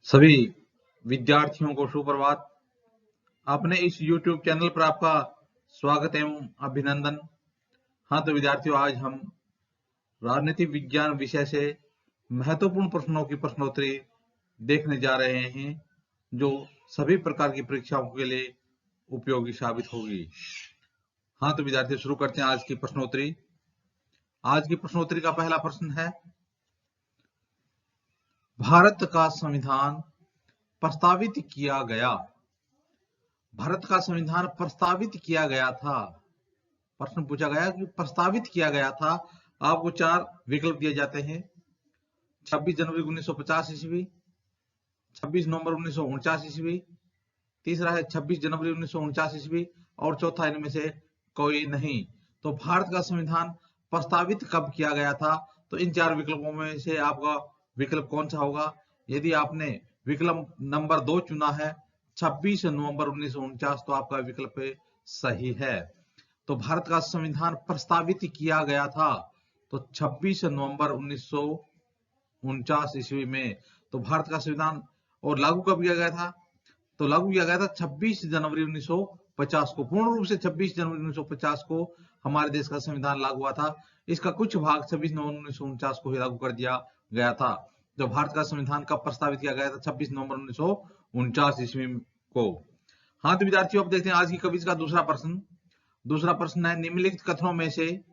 सभी विद्यार्थियों को सुप्रभात। अपने इस YouTube चैनल पर आपका स्वागत एवं अभिनंदन। हाँ तो विद्यार्थियों, आज हम राजनीति विज्ञान विषय से महत्वपूर्ण प्रश्नों की प्रश्नोत्तरी देखने जा रहे हैं, जो सभी प्रकार की परीक्षाओं के लिए उपयोगी साबित होगी। हाँ तो विद्यार्थियों, शुरू करते हैं आज की प्रश्नोत्तरी। आज की प्रश्नोत्तरी का पहला प्रश्न है, भारत का संविधान प्रस्तावित किया गया। भारत का संविधान प्रस्तावित किया गया था। प्रश्न पूछा गया कि प्रस्तावित किया गया था। आपको 4 विकल्प दिए जाते हैं। 26 जनवरी 1950 ईस्वी, 26 नवंबर 1949 ईस्वी, तीसरा है 26 जनवरी 1949 ईस्वी और चौथा इनमें से कोई नहीं। तो भारत का संविधान प्रस्तावित कब किया गया था? तो इन 4 विकल्पों में से आपका विकल्प कौन सा होगा? यदि आपने विकल्प नंबर 2 चुना है 26 नवंबर 1949, तो आपका विकल्प सही है। तो भारत का संविधान प्रस्तावित किया गया था तो 26 नवंबर 1949 ईस्वी में। तो भारत का संविधान और लागू कब किया गया था? तो लागू किया गया था 26 जनवरी 1950 को। पूर्ण रूप से 26 जनवरी 1950 को हमारे देश का संविधान लागू हुआ था। इसका कुछ भाग 26 नवंबर 1949 को ही लागू कर दिया गया था। तो भारत का संविधान कब प्रस्तावित किया गया था? 26 नवंबर 1949 ईस्वी को। हाँ तो विद्यार्थियों, अब देखते हैं आज की कविज का दूसरा प्रश्न। दूसरा प्रश्न है, निम्नलिखित कथनों में से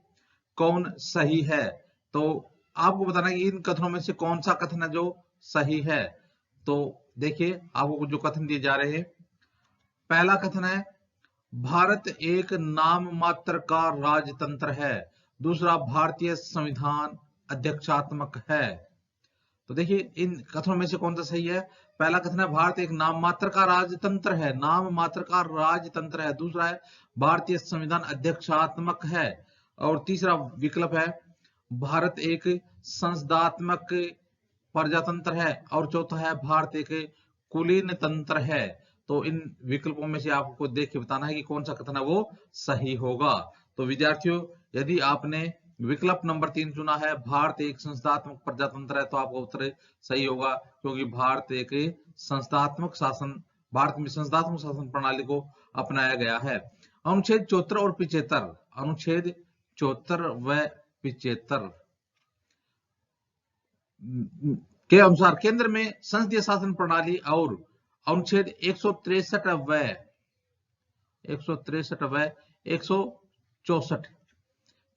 कौन सही है? तो आपको बताना है कि इन कथनों में से कौन सा कथन है जो सही है। तो देखिए, आपको जो कथन दिए जा रहे हैं, पहला कथन है, भारत एक नाम मात्र का राजतंत्र है। दूसरा, भारतीय संविधान अध्यक्षात्मक है। तो देखिए, इन कथनों में से कौन सा सही है? पहला कथन है, भारत एक नाम मात्र का राजतंत्र है, नाम मात्र का राजतंत्र है। दूसरा है, भारतीय संविधान अध्यक्षात्मक है। और तीसरा विकल्प है, भारत एक संसदात्मक प्रजातंत्र है। और चौथा है, भारत एक कुलीन तंत्र है। तो इन विकल्पों में से आपको देख के बताना है कि कौन सा कथन है वो सही होगा। तो विद्यार्थियों, यदि आपने विकल्प नंबर 3 चुना है, भारत एक संस्थात्मक प्रजातंत्र है, तो आपका उत्तर सही होगा, क्योंकि भारत एक संस्थात्मक शासन, भारत में संस्थात्मक शासन प्रणाली को अपनाया गया है। अनुच्छेद 74 और 75, अनुच्छेद 74 व 75 के अनुसार केंद्र में संसदीय शासन प्रणाली और अनुच्छेद 163 व 164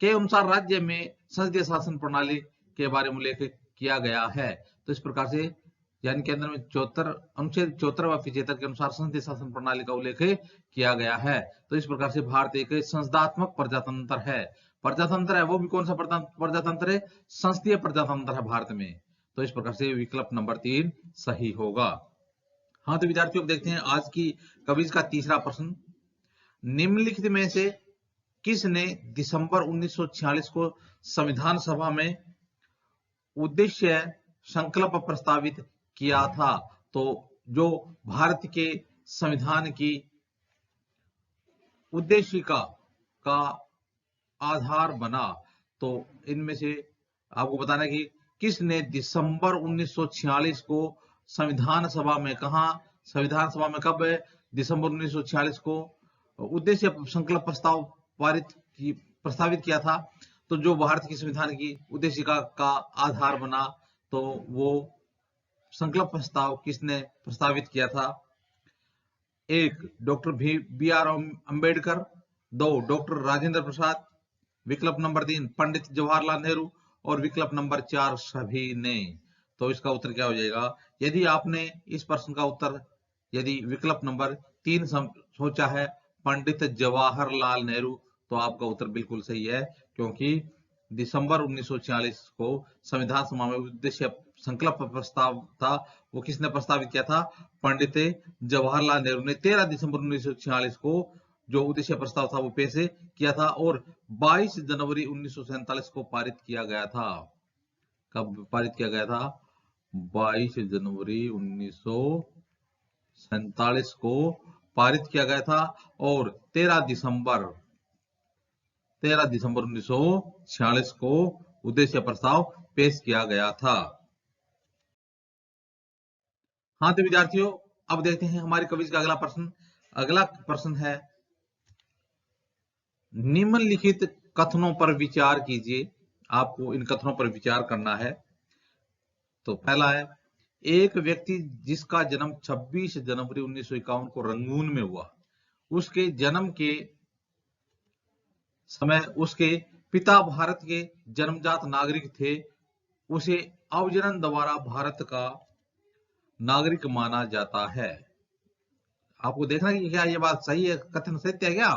के अनुसार राज्य में संसदीय शासन प्रणाली के बारे में उल्लेख किया गया है। तो इस प्रकार से, यानी केंद्र में 74 अनुच्छेद 74 व 75 के अनुसार संसदीय शासन प्रणाली का उल्लेख किया गया है। तो इस प्रकार से भारत एक संसदात्मक प्रजातंत्र है। प्रजातंत्र है वो भी कौन सा प्रजातंत्र है? संसदीय प्रजातंत्र है भारत में। तो इस प्रकार से विकल्प नंबर 3 सही होगा। हाँ तो विद्यार्थियों, देखते हैं आज की क्विज का तीसरा प्रश्न। निम्नलिखित में से किसने दिसंबर 1946 को संविधान सभा में उद्देश्य संकल्प प्रस्तावित किया था? तो जो भारत के संविधान की उद्देशिका का आधार बना, तो इनमें से आपको बताना है कि किसने दिसंबर 1946 को संविधान सभा में, कहा संविधान सभा में, कब? दिसंबर 1946 को उद्देश्य संकल्प प्रस्तावित किया था। तो जो भारत की संविधान की उद्देशिका का आधार बना, तो वो संकल्प प्रस्ताव किसने प्रस्तावित किया था? 1, doctor B R Ambedkar. 2, doctor Rajendra Prasad. विकल्प नंबर 3, पंडित जवाहरलाल नेहरू। और विकल्प नंबर 4, सभी ने। तो इसका उत्तर क्या हो जाएगा? यदि आपने इस प्रश्न का उत्तर, यदि विकल्प नंबर 3 सोचा है, पंडित जवाहरलाल नेहरू, तो आपका उत्तर बिल्कुल सही है, क्योंकि दिसंबर 1946 को संविधान सभा में उद्देश्य संकल्प प्रस्ताव था, वो किसने प्रस्तावित किया था? पंडित जवाहरलाल नेहरू ने 13 दिसंबर 1946 को जो उद्देश्य प्रस्ताव था वो पेश किया था, और 22 जनवरी 1947 को पारित किया गया था। कब पारित किया गया था? 22 जनवरी 1947 को पारित किया गया था, और 13 दिसंबर 1946 को उद्देश्य प्रस्ताव पेश किया गया था। हाँ तो विद्यार्थियों, अब देखते हैं हमारे क्विज का अगला प्रश्न। अगला प्रश्न है, निम्नलिखित कथनों पर विचार कीजिए। आपको इन कथनों पर विचार करना है। तो पहला है, एक व्यक्ति जिसका जन्म 26 जनवरी 1951 को रंगून में हुआ, उसके जन्म के समय उसके पिता भारत के जन्मजात नागरिक थे, उसे अवजनन द्वारा भारत का नागरिक माना जाता है। आपको देखना है कि क्या ये बात सही है, कथन सत्य है क्या,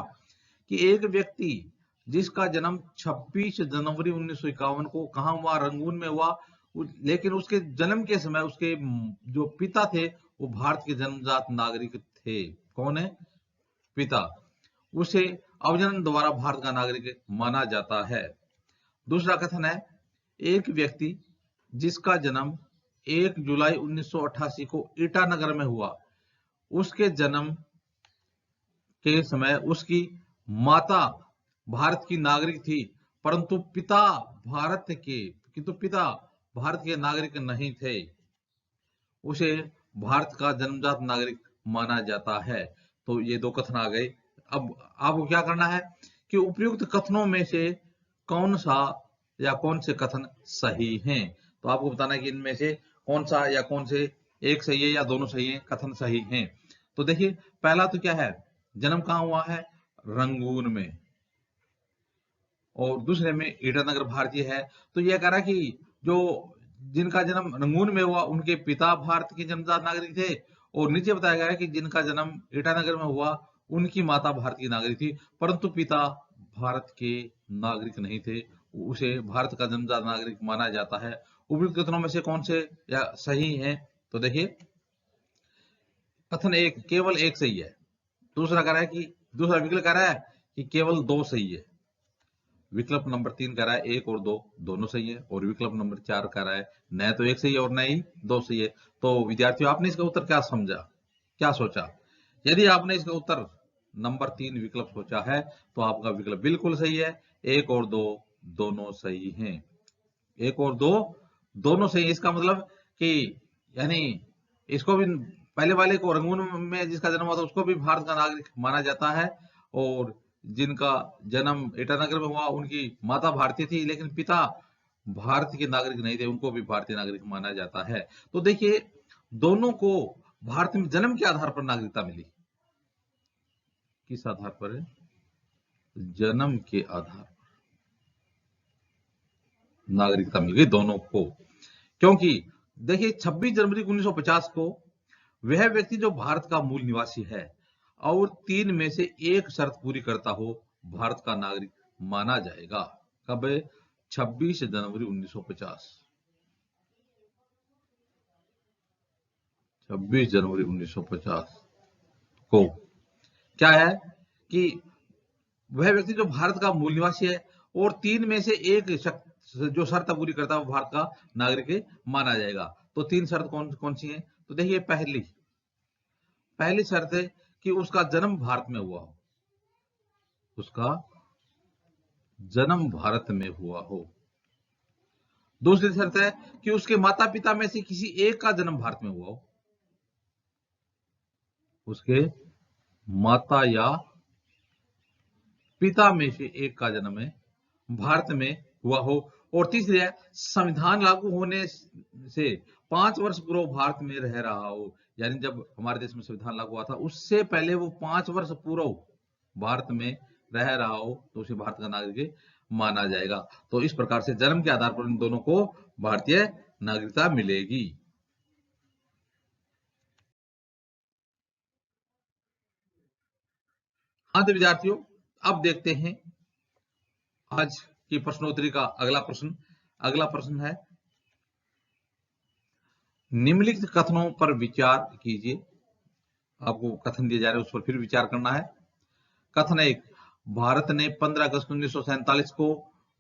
कि एक व्यक्ति जिसका जन्म 26 जनवरी 1951 को कहां हुआ, रंगून में हुआ, लेकिन उसके जन्म के समय उसके जो पिता थे वो भारत के जन्मजात नागरिक थे। कौन है? पिता। उसे अवजनन द्वारा भारत का नागरिक माना जाता है। दूसरा कथन है, एक व्यक्ति जिसका जन्म 1 जुलाई 1988 को ईटानगर में हुआ, उसके जन्म के समय उसकी माता भारत की नागरिक थी, परंतु पिता भारत के नागरिक नहीं थे, उसे भारत का जन्मजात नागरिक माना जाता है। तो ये दो कथन आ गए। अब आपको क्या करना है कि उपयुक्त कथनों में से कौन सा या कौन से कथन सही हैं। तो आपको बताना है कि इनमें से कौन सा या कौन से एक सही है या दोनों सही है, कथन सही हैं। तो देखिए, पहला तो क्या है, जन्म कहां हुआ है? रंगून में। और दूसरे में ईटानगर भारतीय है। तो यह कह रहा है कि जो जिनका जन्म रंगून में हुआ उनके पिता भारत के जन्मजात नागरिक थे, और नीचे बताया गया है कि जिनका जन्म ईटानगर में हुआ उनकी माता भारत की नागरिक थी, परंतु पिता भारत के नागरिक नहीं थे, उसे भारत का जन्मजात नागरिक माना जाता है। उपयुक्त कथनों में से कौन से या सही है? तो देखिए, कथन एक, केवल एक सही है। दूसरा कह रहा है कि दूसरा विकल्प कह रहा है कि केवल दो सही है। विकल्प नंबर 3 कह रहा है 1 और 2 दोनों सही है, और विकल्प नंबर 4 कह रहा है न तो एक सही है और न ही दो सही है। तो विद्यार्थियों, आपने इसका उत्तर क्या समझा, क्या सोचा? यदि आपने इसका उत्तर नंबर 3 विकल्प सोचा है तो आपका विकल्प बिल्कुल सही है। 1 और 2 दोनों सही हैं। 1 और 2 दोनों सही। इसका मतलब कि यानी इसको भी, पहले वाले को रंगून में जिसका जन्म हुआ था उसको भी भारत का नागरिक माना जाता है, और जिनका जन्म ईटानगर में हुआ उनकी माता भारतीय थी लेकिन पिता भारत के नागरिक नहीं थे, उनको भी भारतीय नागरिक माना जाता है। तो देखिए, दोनों को भारत में जन्म के आधार पर नागरिकता मिली। किस आधार पर? जन्म के आधार पर नागरिकता मिल गई दोनों को। क्योंकि देखिए, 26 जनवरी 1950 को वह व्यक्ति जो भारत का मूल निवासी है और 3 में से एक शर्त पूरी करता हो, भारत का नागरिक माना जाएगा। कब? 26 जनवरी 1950। 26 जनवरी 1950 को क्या है कि वह व्यक्ति जो भारत का मूल निवासी है और 3 में से एक जो शर्त पूरी करता है वो भारत का नागरिक माना जाएगा। तो 3 शर्त कौन कौन सी हैं? तो देखिए, पहली शर्त है कि उसका जन्म भारत में हुआ हो, उसका जन्म भारत में हुआ हो। दूसरी शर्त है कि उसके माता पिता में से किसी एक का जन्म भारत में हुआ हो, उसके माता या पिता में से एक का जन्म है भारत में हुआ हो। और तीसरी है, संविधान लागू होने से 5 वर्ष पूर्व भारत में रह रहा हो, यानी जब हमारे देश में संविधान लागू हुआ था उससे पहले वो 5 वर्ष पूर्व भारत में रह रहा हो तो उसे भारत का नागरिक माना जाएगा। तो इस प्रकार से जन्म के आधार पर इन दोनों को भारतीय नागरिकता मिलेगी। हाँ तो विद्यार्थियों, अब देखते हैं आज की प्रश्नोत्तरी का अगला प्रश्न। अगला प्रश्न है, निम्नलिखित कथनों पर विचार कीजिए। आपको कथन दिए जा रहे हैं उस पर फिर विचार करना है। कथन 1, भारत ने 15 अगस्त 1947 को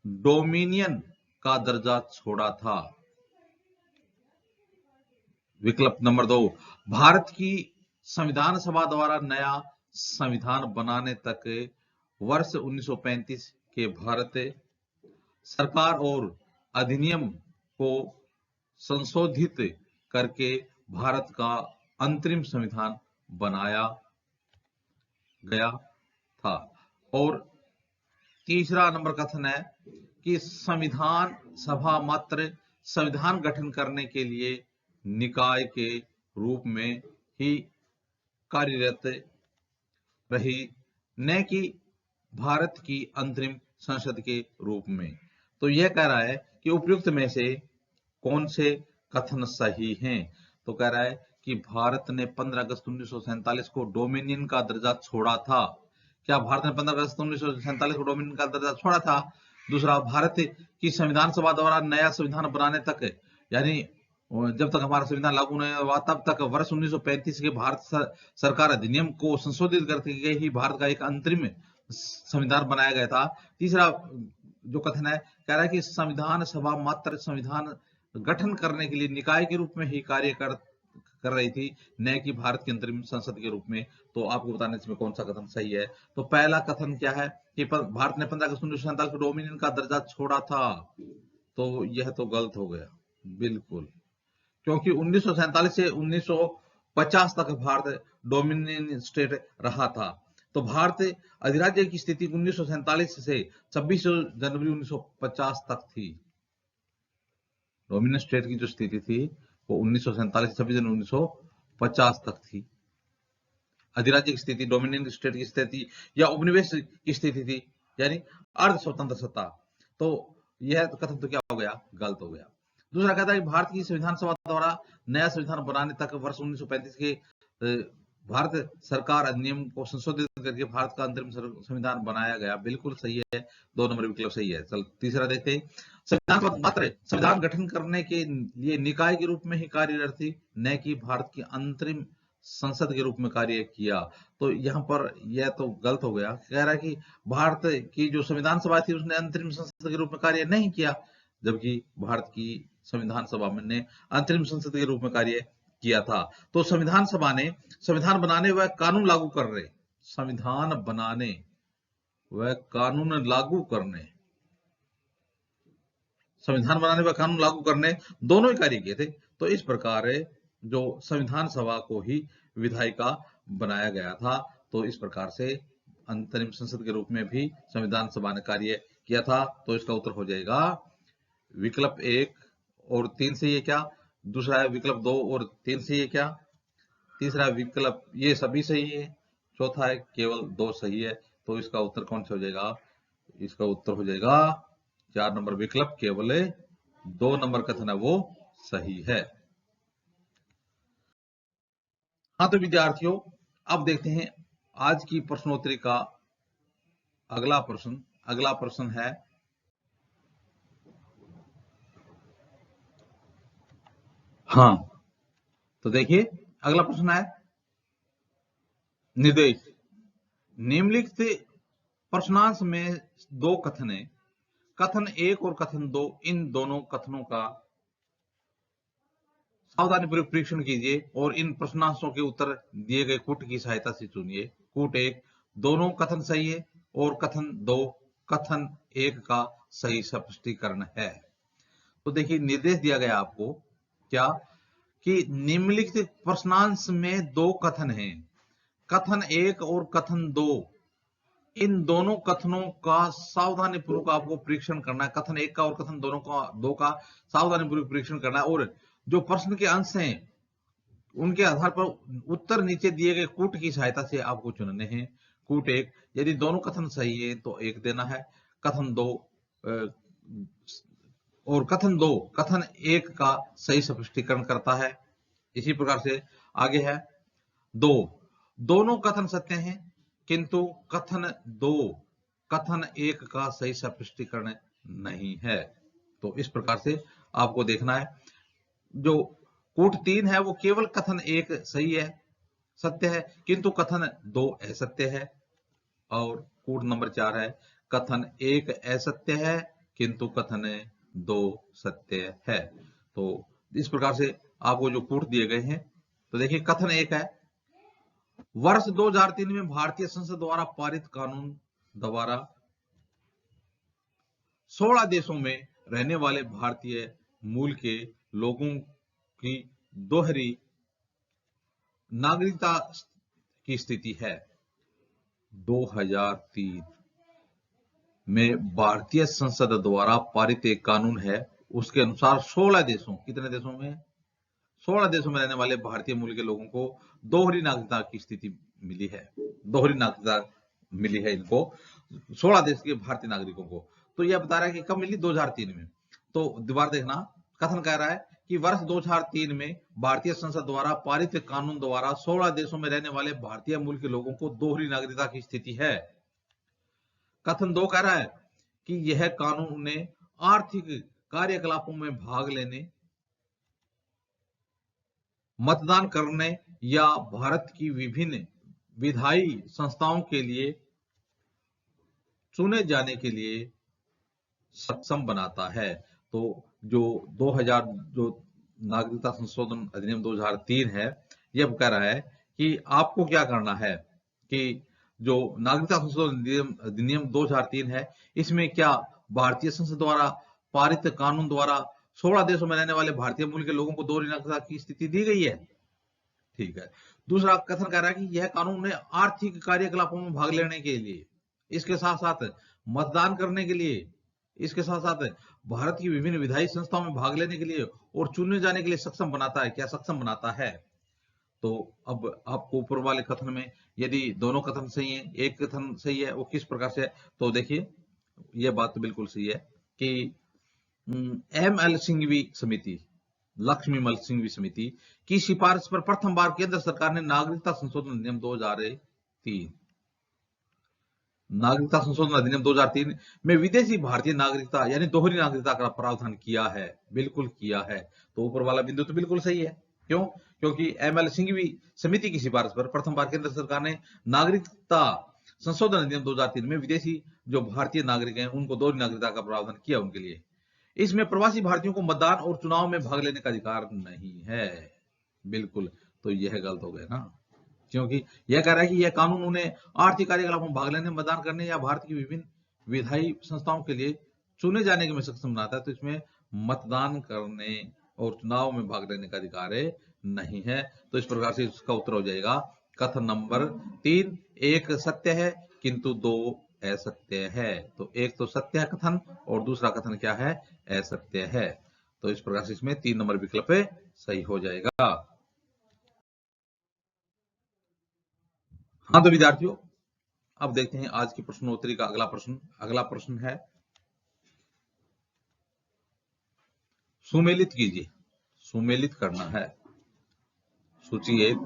डोमिनियन का दर्जा छोड़ा था। विकल्प नंबर 2, भारत की संविधान सभा द्वारा नया संविधान बनाने तक वर्ष 1935 के भारत सरकार और अधिनियम को संशोधित करके भारत का अंतरिम संविधान बनाया गया था। और तीसरा नंबर कथन है कि संविधान सभा मात्र संविधान गठन करने के लिए निकाय के रूप में ही कार्यरत रही, न कि भारत की अंतरिम संसद के रूप में। तो यह कह रहा है कि उपयुक्त में से कौन से कथन सही हैं। तो कह रहा है कि भारत ने 15 अगस्त 1947 को डोमिनियन का दर्जा छोड़ा था। क्या भारत ने 15 अगस्त 1947 को डोमिनियन का दर्जा छोड़ा था? दूसरा, भारत की संविधान सभा द्वारा नया संविधान बनाने तक, यानी जब तक हमारा संविधान लागू नहीं हुआ तब तक वर्ष 1935 के भारत सरकार अधिनियम को संशोधित करके ही भारत का एक अंतरिम संविधान बनाया गया था। तीसरा जो कथन है, कह रहा है कि संविधान सभा मात्र संविधान गठन करने के लिए निकाय के रूप में ही कार्य कर रही थी, न कि भारत की अंतरिम संसद के रूप में। तो आपको बताने इसमें कौन सा कथन सही है। तो पहला कथन क्या है कि भारत ने 15 अगस्त 1947 को डोमिनियन का दर्जा छोड़ा था, तो यह तो गलत हो गया बिल्कुल, क्योंकि 1947 से 1950 तक भारत डोमिनियन स्टेट रहा था। तो भारत अधिराज्य की स्थिति 1947 से 26 जनवरी 1950 तक थी। डोमिनियन स्टेट की जो स्थिति थी वो 1947 से 26 जनवरी 1950 तक थी। अधिराज्य की स्थिति, डोमिनियन स्टेट की स्थिति या उपनिवेश की स्थिति थी, यानी अर्ध स्वतंत्र सत्ता। तो यह कथन तो क्या हो गया, गलत हो गया। दूसरा कहता है कि भारत की संविधान सभा द्वारा नया संविधान बनाने तक वर्ष 1935 के भारत सरकार अधिनियम को संशोधित करके भारत का अंतरिम संविधान बनाया गया, बिल्कुल सही है। 2 नंबर विकल्प सही है। चल तीसरा देखते हैं, संविधान सभा मात्र संविधान गठन करने के लिए निकाय के रूप में ही कार्यरत थी, न कि भारत की अंतरिम संसद के रूप में कार्य किया। तो यहाँ पर यह तो गलत हो गया। कह रहा है कि भारत की जो संविधान सभा थी उसने अंतरिम संसद के रूप में कार्य नहीं किया, जबकि भारत की संविधान सभा ने अंतरिम संसद के रूप में कार्य किया था। तो संविधान सभा ने संविधान बनाने व कानून लागू करने, संविधान बनाने व कानून लागू करने, संविधान बनाने व कानून लागू करने दोनों ही कार्य किए थे। तो इस प्रकार जो संविधान सभा को ही विधायिका बनाया गया था। तो इस प्रकार से अंतरिम संसद के रूप में भी संविधान सभा ने कार्य किया था। तो इसका उत्तर हो जाएगा विकल्प 1 और 3 से ये क्या, दूसरा है विकल्प 2 और 3 से ये क्या, तीसरा विकल्प ये सभी सही है, चौथा है केवल 2 सही है। तो इसका उत्तर कौन सा हो जाएगा, इसका उत्तर हो जाएगा 4 नंबर विकल्प, केवल 2 नंबर कथन है वो सही है। हाँ तो विद्यार्थियों, अब देखते हैं आज की प्रश्नोत्तरी का अगला प्रश्न। अगला प्रश्न है, हाँ तो देखिए अगला प्रश्न है, निर्देश निम्नलिखित प्रश्नांश में 2 कथन है, कथन 1 और कथन 2, इन दोनों कथनों का सावधानीपूर्वक परीक्षण कीजिए और इन प्रश्नांशों के उत्तर दिए गए कूट की सहायता से चुनिए। कूट 1, दोनों कथन सही है, और कथन 2, कथन 1 का सही स्पष्टीकरण है। तो देखिए निर्देश दिया गया आपको क्या कि निम्नलिखित प्रश्नांश में 2 कथन हैं, कथन 1 और कथन 2, इन दोनों कथनों का सावधानी पूर्वक आपको परीक्षण करना है। कथन 1 का और कथन दोनों का 2 का सावधानी पूर्वक परीक्षण करना है, और जो प्रश्न के अंश हैं उनके आधार पर उत्तर नीचे दिए गए कूट की सहायता से आपको चुनने हैं। कूट 1, यदि दोनों कथन सही है तो 1 देना है, कथन 2 और कथन 2 कथन 1 का सही स्पष्टीकरण करता है। इसी प्रकार से आगे है 2, दोनों कथन सत्य हैं किंतु कथन 2 कथन 1 का सही स्पष्टीकरण नहीं है। तो इस प्रकार से आपको देखना है। जो कूट 3 है वो केवल कथन 1 सही है, सत्य है, किंतु कथन 2 असत्य है। और कूट नंबर 4 है, कथन 1 असत्य है किंतु कथन 2 सत्य है। तो इस प्रकार से आपको जो कूट दिए गए हैं, तो देखिए कथन 1 है, वर्ष 2003 में भारतीय संसद द्वारा पारित कानून द्वारा 16 देशों में रहने वाले भारतीय मूल के लोगों की दोहरी नागरिकता की स्थिति है 2003 में भारतीय संसद द्वारा पारित एक कानून है, उसके अनुसार 16 देशों, कितने देशों में, 16 देशों में रहने वाले भारतीय मूल के लोगों को दोहरी नागरिकता की स्थिति मिली है, दोहरी नागरिकता मिली है इनको, 16 देश के भारतीय नागरिकों को। तो यह बता रहा है कि कब मिली, 2003 में। तो दोबारा देखना, कथन कह रहा है कि वर्ष 2003 में भारतीय संसद द्वारा पारित कानून द्वारा 16 देशों में रहने वाले भारतीय मूल के लोगों को दोहरी नागरिकता की स्थिति है। कथन 2 कह रहा है कि यह कानून उन्हें आर्थिक कार्यकलापों में भाग लेने, मतदान करने या भारत की विभिन्न विधायी संस्थाओं के लिए चुने जाने के लिए सक्षम बनाता है। तो जो 2000 जो नागरिकता संशोधन अधिनियम 2003 है, यह कह रहा है कि आपको क्या करना है कि जो नागरिकता संशोधन अधिनियम 2003 है, इसमें क्या भारतीय संसद द्वारा पारित कानून द्वारा 16 देशों में रहने वाले भारतीय मूल के लोगों को दोहरी नागरिकता की स्थिति दी गई है। ठीक है। दूसरा कथन कह रहा है कि यह कानून उन्हें आर्थिक कार्यकलापों में भाग लेने के लिए, इसके साथ साथ मतदान करने के लिए, इसके साथ साथ भारत की विभिन्न विधायी संस्थाओं में भाग लेने के लिए और चुने जाने के लिए सक्षम बनाता है। क्या सक्षम बनाता है? तो अब आपको ऊपर वाले कथन में यदि दोनों कथन सही है, एक कथन सही है, वो किस प्रकार से है, तो देखिए यह बात बिल्कुल सही है कि एम.एल. सिंघवी समिति, लक्ष्मी मल सिंघवी समिति की सिफारिश पर प्रथम बार केंद्र सरकार ने नागरिकता संशोधन अधिनियम 2003 नागरिकता संशोधन अधिनियम 2003 में विदेशी भारतीय नागरिकता यानी दोहरी नागरिकता का प्रावधान किया है, बिल्कुल किया है। तो ऊपर वाला बिंदु तो बिल्कुल सही है। क्यों? क्योंकि एम.एल. सिंघवी समिति की सिफारिश पर प्रथम बार केंद्र सरकार ने नागरिकता संशोधन अधिनियम 2003 में विदेशी जो भारतीय नागरिक हैं उनको दोहरी नागरिकता का प्रावधान किया उनके लिए। इसमें प्रवासी भारतीयों को मतदान और चुनाव में भाग लेने का अधिकार नहीं है। बिल्कुल, तो यह गलत हो गया ना, क्योंकि यह कह रहा है कि यह कानून उन्हें आर्थिक कार्यकलापों में भाग लेने, मतदान करने या भारत की विभिन्न विधायी संस्थाओं के लिए चुने जाने के में सक्षम बनाता है। तो इसमें मतदान करने और चुनाव में भाग लेने का अधिकार नहीं है। तो इस प्रकार से इसका उत्तर हो जाएगा कथन नंबर 3, एक सत्य है किंतु 2 असत्य है। तो एक तो सत्य है कथन और दूसरा कथन क्या है, असत्य है। तो इस प्रकार से इसमें 3 नंबर विकल्प सही हो जाएगा। हाँ तो विद्यार्थियों, अब देखते हैं आज की प्रश्नोत्तरी का अगला प्रश्न। अगला प्रश्न है, सुमेलित कीजिए, सुमेलित करना है। सूची 1,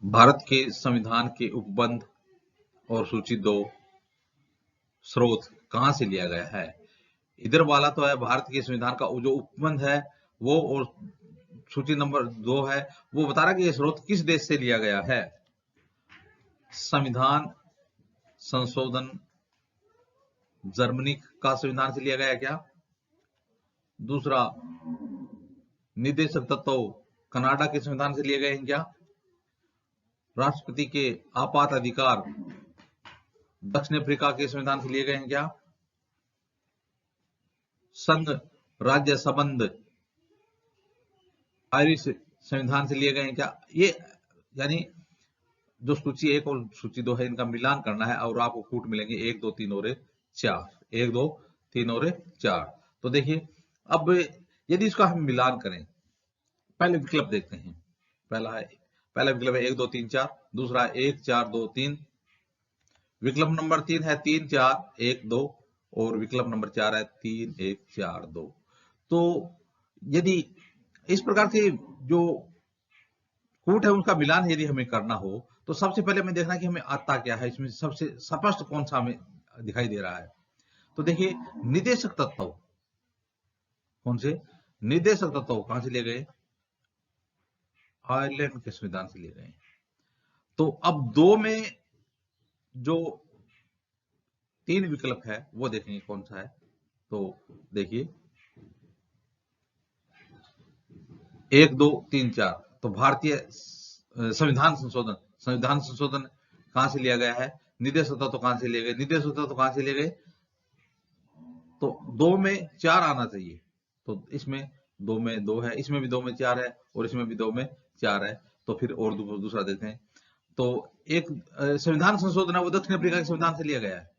भारत के संविधान के उपबंध, और सूची 2, स्रोत कहां से लिया गया है। इधर वाला तो है भारत के संविधान का जो उपबंध है वो, और सूची नंबर 2 है वो बता रहा कि ये स्रोत किस देश से लिया गया है। संविधान संशोधन जर्मनी का संविधान से लिया गया क्या? दूसरा, निदेशक तत्व कनाडा के संविधान से लिए गए हैं क्या? राष्ट्रपति के आपात अधिकार दक्षिण अफ्रीका के संविधान से लिए गए हैं क्या? संघ राज्य संबंध आयरिश संविधान से लिए गए हैं क्या? ये यानी जो सूची 1 और सूची 2 है इनका मिलान करना है और आपको कूट मिलेंगे 1, 2, 3 और 4, 1, 2, 3 और 4। तो देखिए अब यदि इसका हम मिलान करें, पहले विकल्प देखते हैं। पहला विकल्प है 1, 2, 3, 4, दूसरा 1, 4, 2, 3, विकल्प नंबर 3 है 3, 4, 1, 2 और विकल्प नंबर 4 है 3, 1, 4, 2। तो यदि इस प्रकार से जो कूट है उसका मिलान यदि हमें करना हो तो सबसे पहले हमें देखना कि हमें आता क्या है, इसमें सबसे स्पष्ट कौन सा हमें दिखाई दे रहा है। तो देखिए निदेशक तत्व, कौन से निदेशक तत्व कहां से लिए गए? आयरलैंड के संविधान से लिए गए। तो अब 2 में जो 3 विकल्प है वो देखेंगे कौन सा है। तो देखिए 1, 2, 3, 4, तो भारतीय संविधान संशोधन कहां से लिया गया है? निदेशक तत्व कहां से लिए गए? निदेशक तत्व कहां से लिए गए? तो 2 में 4 आना चाहिए। तो इसमें 2 में 2 है, इसमें भी 2 में 4 है और इसमें भी 2 में 4 है। तो फिर और दूसरा देखते हैं। तो एक संविधान संशोधन है वो दक्षिण अफ्रीका के संविधान से लिया गया है।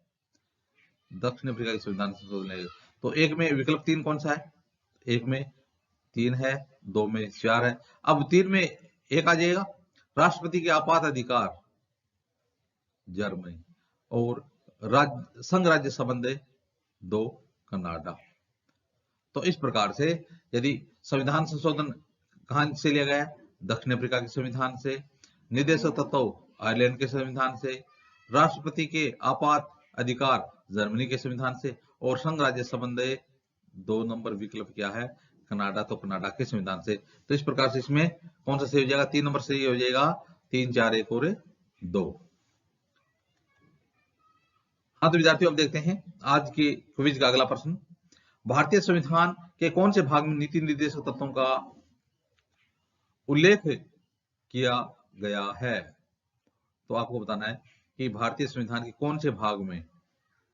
दक्षिण अफ्रीका के संविधान संशोधन है। तो एक में विकल्प 3 कौन सा है? एक में 3 है, 2 में 4 है। अब 3 में एक आ जाएगा, राष्ट्रपति के आपात अधिकार जर्मनी, और संघ राज्य संबंध 2 कनाडा। तो इस प्रकार से यदि संविधान संशोधन कहां से लिया गया है? दक्षिण अफ्रीका के संविधान से। निर्देशक तत्व आयरलैंड के संविधान से। राष्ट्रपति के आपात अधिकार जर्मनी के संविधान से। और संघ राज्य संबंध 2 नंबर विकल्प क्या है? कनाडा। तो कनाडा के संविधान से। तो इस प्रकार से इसमें कौन सा सही हो जाएगा? 3 नंबर सही हो जाएगा। 3, 4, 1 और 2। हाँ तो विद्यार्थियों अब देखते हैं आज के क्विज का अगला प्रश्न। भारतीय संविधान के कौन से भाग में नीति निर्देशक तत्वों का उल्लेख किया गया है? तो आपको बताना है कि भारतीय संविधान के कौन से भाग में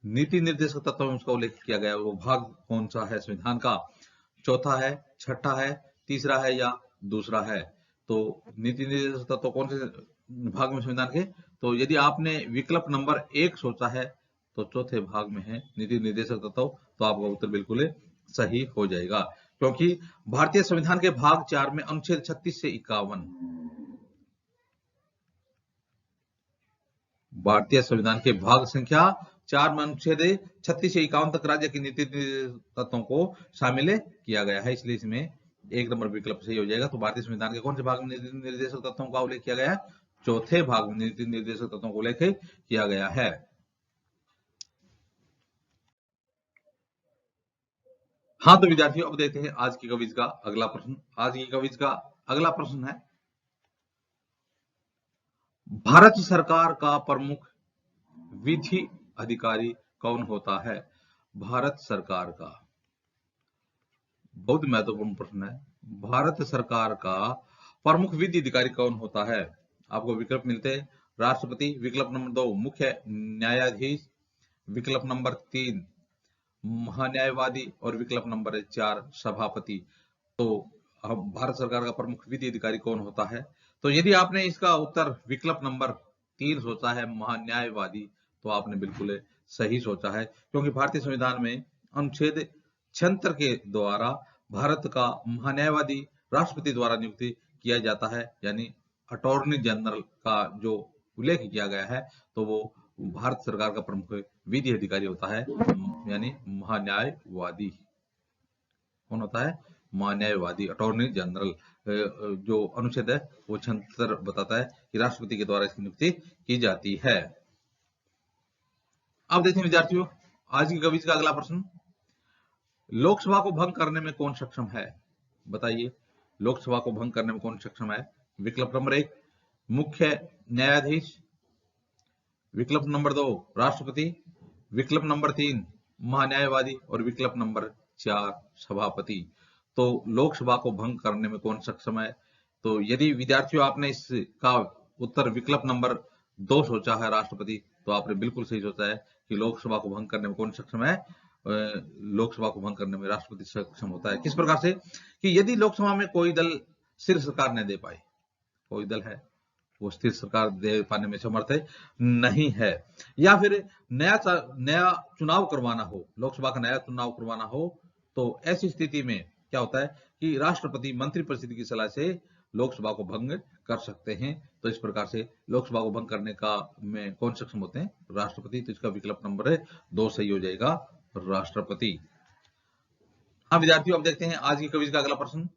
नीति निर्देशक तत्वों में उसका उल्लेख किया गया है। वो भाग कौन सा है संविधान का? चौथा है, छठा है, तीसरा है या दूसरा है? तो नीति निर्देशक तत्व कौन से भाग में संविधान के? तो यदि आपने विकल्प नंबर 1 सोचा है तो चौथे भाग में है नीति निर्देशक तत्व। तो आपका उत्तर बिल्कुल सही हो जाएगा, क्योंकि भारतीय संविधान के भाग 4 में अनुच्छेद 36 से 51, भारतीय संविधान के भाग संख्या 4 में अनुच्छेद 36 से 51 तक राज्य की नीति तत्वों को शामिल किया गया है, इसलिए इसमें 1 नंबर विकल्प सही हो जाएगा। तो भारतीय संविधान के कौन से भाग में नीति निर्देशक तत्वों का उल्लेख किया गया है? चौथे भाग में नीति निर्देशक तत्वों का उल्लेख किया गया है। हाँ तो विद्यार्थियों अब देखते हैं आज की क्विज का अगला प्रश्न। आज की क्विज का अगला प्रश्न है, भारत सरकार का प्रमुख विधि अधिकारी कौन होता है? भारत सरकार का, बहुत महत्वपूर्ण प्रश्न है, भारत सरकार का प्रमुख विधि अधिकारी कौन होता है? आपको विकल्प मिलते हैं, राष्ट्रपति, विकल्प नंबर 2 मुख्य न्यायाधीश, विकल्प नंबर 3 महान्यायवादी और विकल्प नंबर 4 सभापति। तो भारत सरकार का प्रमुख विधि अधिकारी कौन होता है? तो यदि आपने इसका उत्तर विकल्प नंबर 3 सोचा है महान्यायवादी, तो आपने बिल्कुल सही सोचा है, क्योंकि भारतीय संविधान में अनुच्छेद 76 के द्वारा भारत का महान्यायवादी राष्ट्रपति द्वारा नियुक्त किया जाता है, यानी अटॉर्नी जनरल का जो उल्लेख किया गया है, तो वो भारत सरकार का प्रमुख विधि अधिकारी होता है, यानी महान्यायवादी। कौन होता है? महान्यायवादी, अटॉर्नी जनरल। जो अनुच्छेद है वो 76 बताता है कि राष्ट्रपति के द्वारा इसकी नियुक्ति की जाती है। अब देखते हैं विद्यार्थियों आज की क्विज का अगला प्रश्न, लोकसभा को भंग करने में कौन सक्षम है? बताइए, लोकसभा को भंग करने में कौन सक्षम है? विकल्प नंबर 1 मुख्य न्यायाधीश, विकल्प नंबर 2 राष्ट्रपति, विकल्प नंबर 3 महान्यायवादी और विकल्प नंबर 4 सभापति। तो लोकसभा को भंग करने में कौन सक्षम है? तो यदि विद्यार्थियों आपने इसका उत्तर विकल्प नंबर 2 सोचा है राष्ट्रपति, तो आपने बिल्कुल सही सोचा है कि लोकसभा को भंग करने में कौन सक्षम है? लोकसभा को भंग करने में राष्ट्रपति सक्षम होता है। किस प्रकार से? कि यदि लोकसभा में कोई दल स्थिर सरकार न दे पाए, कोई दल है वो स्थिर सरकार दे पाने में समर्थ नहीं है, या फिर नया चुनाव करवाना हो, लोकसभा का नया चुनाव करवाना हो, तो ऐसी स्थिति में क्या होता है कि राष्ट्रपति मंत्रिपरिषद की सलाह से लोकसभा को भंग कर सकते हैं। तो इस प्रकार से लोकसभा को भंग करने का में कौन सक्षम होते हैं? राष्ट्रपति। तो इसका विकल्प नंबर 2 सही हो जाएगा, राष्ट्रपति। हाँ विद्यार्थियों अब देखते हैं आज की क्विज का अगला प्रश्न,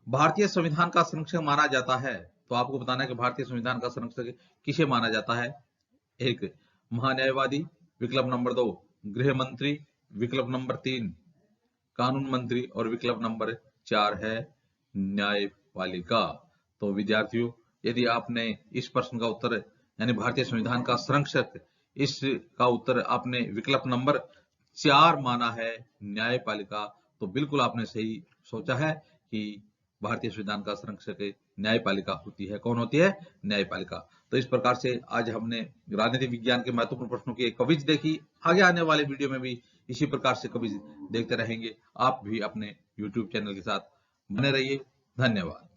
भारतीय संविधान का संरक्षक माना जाता है। तो आपको बताना है कि भारतीय संविधान का संरक्षक किसे माना जाता है? 1 महान्यायवादी, विकल्प नंबर 2 गृह मंत्री, विकल्प नंबर 3 कानून मंत्री और विकल्प नंबर 4 है न्यायपालिका। तो विद्यार्थियों यदि आपने इस प्रश्न का उत्तर यानी भारतीय संविधान का संरक्षक, इसका उत्तर आपने विकल्प नंबर 4 माना है न्यायपालिका, तो बिल्कुल आपने सही सोचा है कि भारतीय संविधान का संरक्षक न्यायपालिका होती है। कौन होती है? न्यायपालिका। तो इस प्रकार से आज हमने राजनीतिक विज्ञान के महत्वपूर्ण प्रश्नों की एक क्विज देखी। आगे आने वाले वीडियो में भी इसी प्रकार से क्विज देखते रहेंगे। आप भी अपने YouTube चैनल के साथ बने रहिए। धन्यवाद।